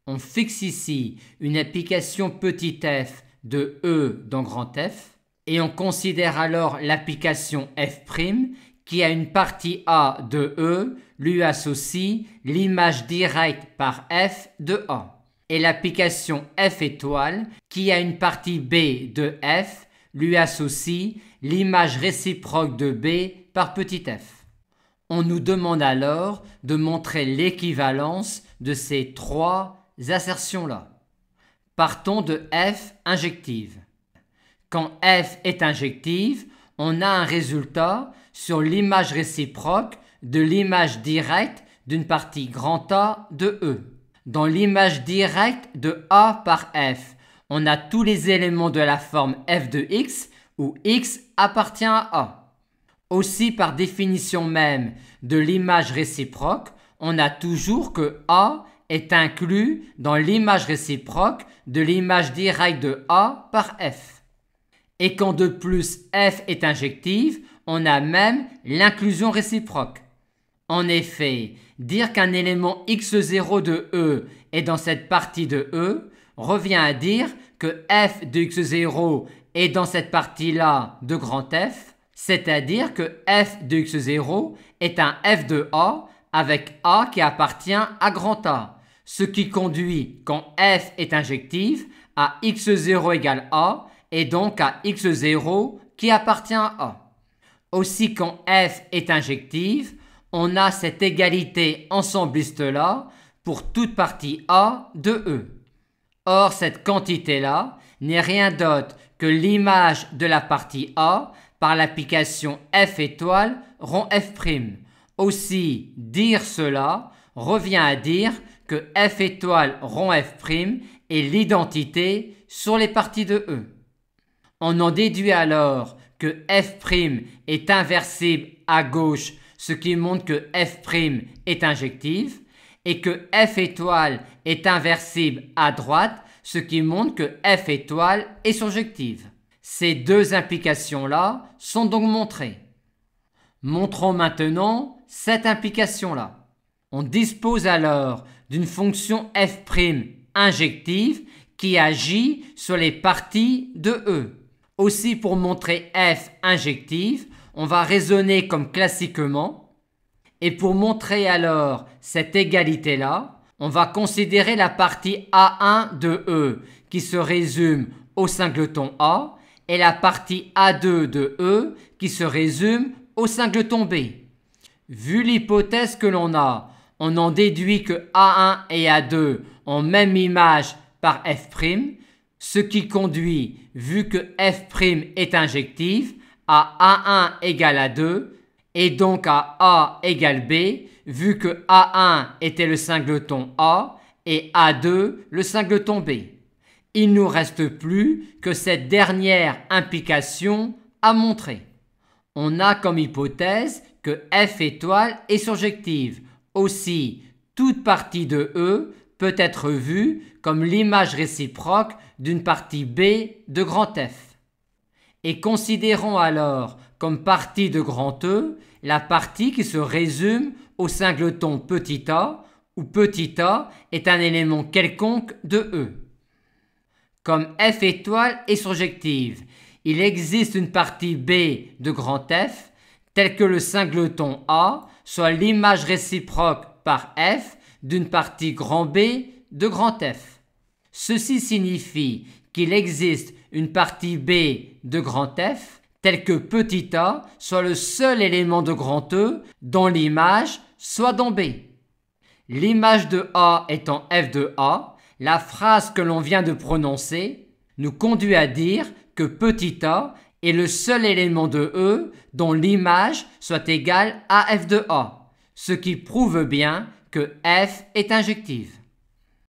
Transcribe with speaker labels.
Speaker 1: On fixe ici une application petit f de E dans grand F et on considère alors l'application f' qui a une partie A de E lui associe l'image directe par f de A et l'application f étoile qui a une partie B de f lui associe l'image réciproque de B par petit f. On nous demande alors de montrer l'équivalence de ces trois assertions-là. Partons de f injective. Quand f est injective, on a un résultat sur l'image réciproque de l'image directe d'une partie grand A de E. Dans l'image directe de A par f, on a tous les éléments de la forme f de x où x appartient à A. Aussi, par définition même de l'image réciproque, on a toujours que A est inclus dans l'image réciproque de l'image directe de A par f. Et quand de plus f est injective, on a même l'inclusion réciproque. En effet, dire qu'un élément x0 de E est dans cette partie de E revient à dire que f de x0 est dans cette partie-là de grand F, c'est-à-dire que f de x0 est un f de A avec A qui appartient à grand A, ce qui conduit, quand f est injective, à x0 égale A et donc à x0 qui appartient à A. Aussi, quand f est injective, on a cette égalité ensembliste-là pour toute partie A de E. Or, cette quantité-là n'est rien d'autre que l'image de la partie A par l'application f étoile rond f'. Aussi, dire cela revient à dire que f étoile rond f' est l'identité sur les parties de E. On en déduit alors que f' est inversible à gauche, ce qui montre que f' est injective, et que f étoile est inversible à droite, ce qui montre que f étoile est surjective. Ces deux implications-là sont donc montrées. Montrons maintenant cette implication-là. On dispose alors d'une fonction f' injective qui agit sur les parties de E. Aussi, pour montrer f injective, on va raisonner comme classiquement. Et pour montrer alors cette égalité-là, on va considérer la partie A1 de E qui se résume au singleton A et la partie A2 de E qui se résume au singleton B. Vu l'hypothèse que l'on a, on en déduit que A1 et A2 ont même image par f', ce qui conduit, vu que f' est injective, à A1 égale A2 et donc à A égale B, vu que A1 était le singleton A et A2 le singleton B. Il ne nous reste plus que cette dernière implication à montrer. On a comme hypothèse que f étoile est surjective. Aussi, toute partie de E peut être vue comme l'image réciproque d'une partie B de grand F. Et considérons alors comme partie de grand E la partie qui se résume au singleton petit a, où petit a est un élément quelconque de E. Comme f étoile est surjective, il existe une partie B de grand F telle que le singleton A soit l'image réciproque par f d'une partie grand B de grand F. Ceci signifie qu'il existe une partie B de grand F telle que petit a soit le seul élément de grand E dont l'image soit dans B. L'image de A étant f de A, la phrase que l'on vient de prononcer nous conduit à dire que petit a est le seul élément de E dont l'image soit égale à f de A, ce qui prouve bien que f est injective.